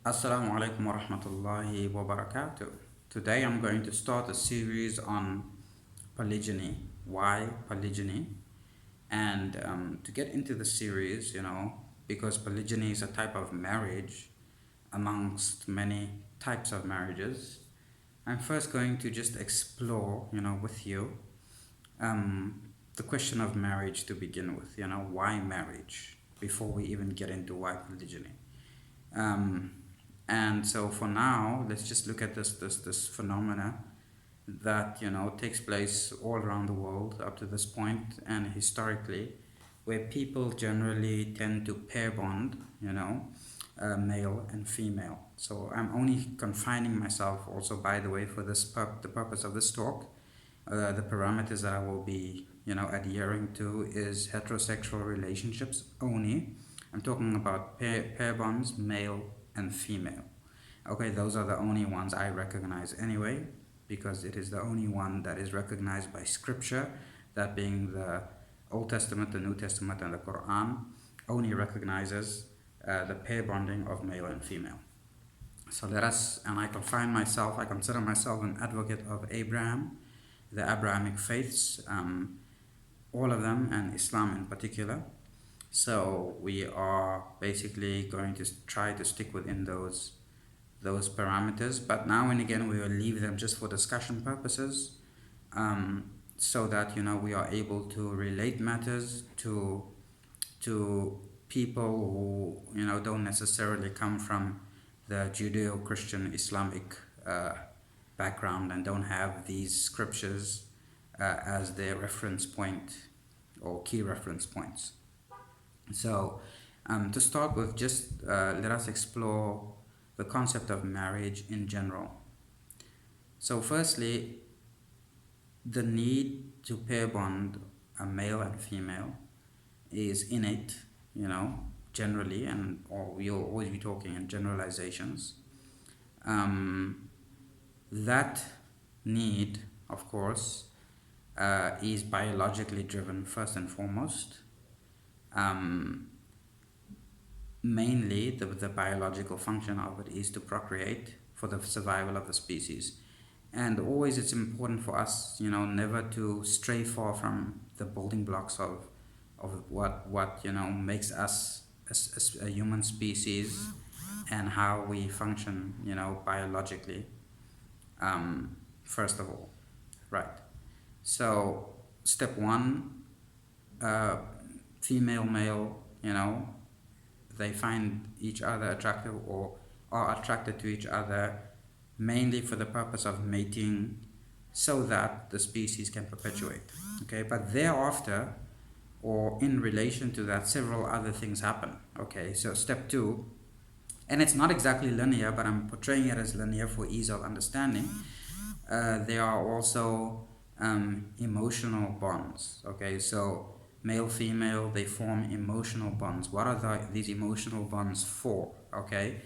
Assalamu alaikum wa rahmatullahi wa barakatuh. Today I'm going to start a series on polygyny. Why polygyny? And to get into the series, because polygyny is a type of marriage amongst many types of marriages, I'm first going to just explore, with you, the question of marriage to begin with. Why marriage? Before we even get into why polygyny. Um, and so for now, let's just look at this phenomena that takes place all around the world up to this point and historically, where people generally tend to pair bond, male and female. So I'm only confining myself also, by the way, for the purpose of this talk. The parameters that I will be, adhering to is heterosexual relationships only. I'm talking about pair bonds, male and female. Okay, those are the only ones I recognize anyway, because it is the only one that is recognized by scripture, that being the Old Testament, the New Testament, and the Quran only recognizes the pair bonding of male and female. So I consider myself an advocate of Abraham, the Abrahamic faiths, all of them, and Islam in particular. So we are basically going to try to stick within those parameters, but now and again we will leave them just for discussion purposes, so that we are able to relate matters to people who don't necessarily come from the Judeo-Christian Islamic background and don't have these scriptures as their reference point or key reference points. So to start with, just let us explore the concept of marriage in general. So firstly, the need to pair bond a male and female is innate, generally, or we'll always be talking in generalizations. That need, of course, is biologically driven first and foremost. Mainly, the biological function of it is to procreate for the survival of the species. And always it's important for us, never to stray far from the building blocks of what makes us a human species and how we function, biologically, first of all. Right. So, step one, female, male, they find each other attractive or are attracted to each other mainly for the purpose of mating so that the species can perpetuate. Okay, but thereafter, or in relation to that, several other things happen. Okay, so step two, and it's not exactly linear, but I'm portraying it as linear for ease of understanding. There are also emotional bonds. Okay, so male, female, they form emotional bonds. What are these emotional bonds for? Okay,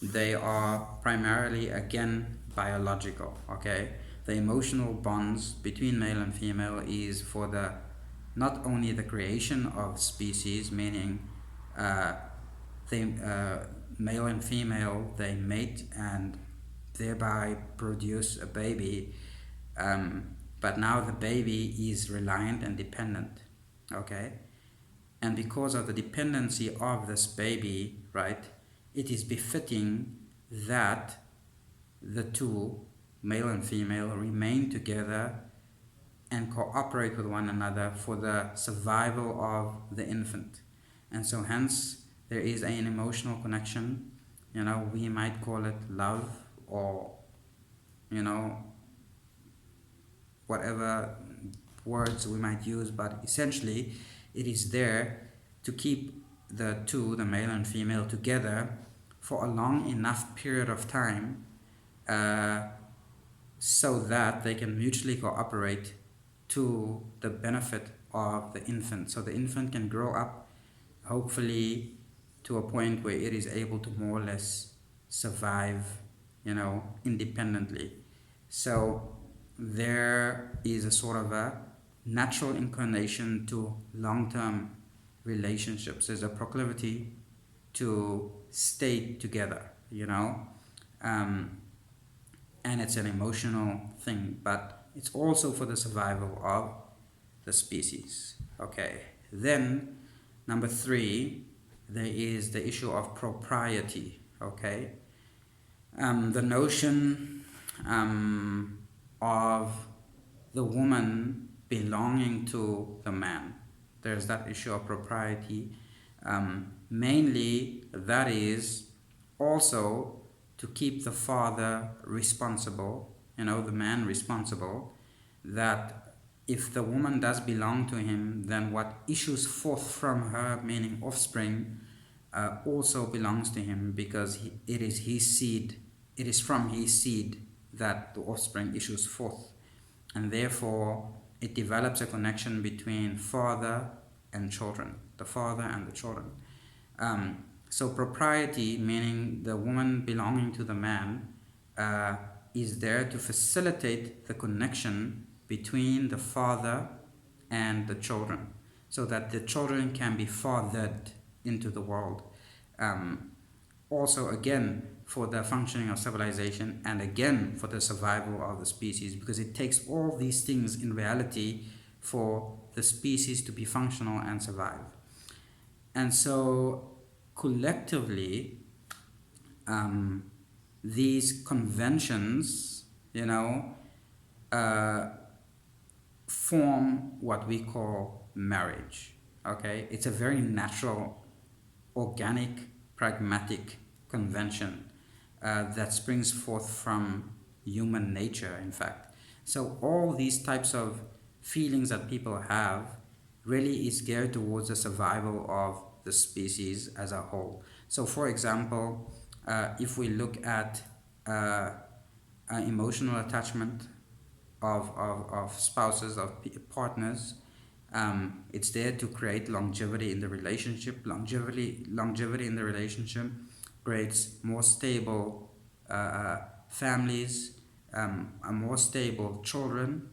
they are primarily, again, biological. Okay, the emotional bonds between male and female is for not only the creation of species, meaning male and female, they mate and thereby produce a baby, but now the baby is reliant and dependent. Okay, and because of the dependency of this baby, right, it is befitting that the two, male and female, remain together and cooperate with one another for the survival of the infant. And so hence there is an emotional connection. We might call it love, or whatever words we might use, but essentially it is there to keep the two, the male and female, together for a long enough period of time, so that they can mutually cooperate to the benefit of the infant. So the infant can grow up, hopefully, to a point where it is able to more or less survive, independently. So there is a sort of a natural inclination to long-term relationships. There's a proclivity to stay together, and it's an emotional thing, but it's also for the survival of the species. Okay, then number three, there is the issue of propriety. Okay, the notion of the woman belonging to the man. There's that issue of propriety. Mainly, that is also to keep the father responsible, the man responsible, that if the woman does belong to him, then what issues forth from her, meaning offspring, also belongs to him, because it is his seed, it is from his seed that the offspring issues forth, and therefore it develops a connection between father and children, the father and the children. So propriety, meaning the woman belonging to the man, is there to facilitate the connection between the father and the children, so that the children can be fathered into the world. Also, again, for the functioning of civilization, and again for the survival of the species, because it takes all these things in reality for the species to be functional and survive. And so collectively, these conventions, form what we call marriage. Okay, it's a very natural, organic, pragmatic convention that springs forth from human nature, in fact. So all these types of feelings that people have really is geared towards the survival of the species as a whole. So for example, if we look at emotional attachment of spouses, of partners, it's there to create longevity in the relationship. Longevity in the relationship creates more stable families, more stable children,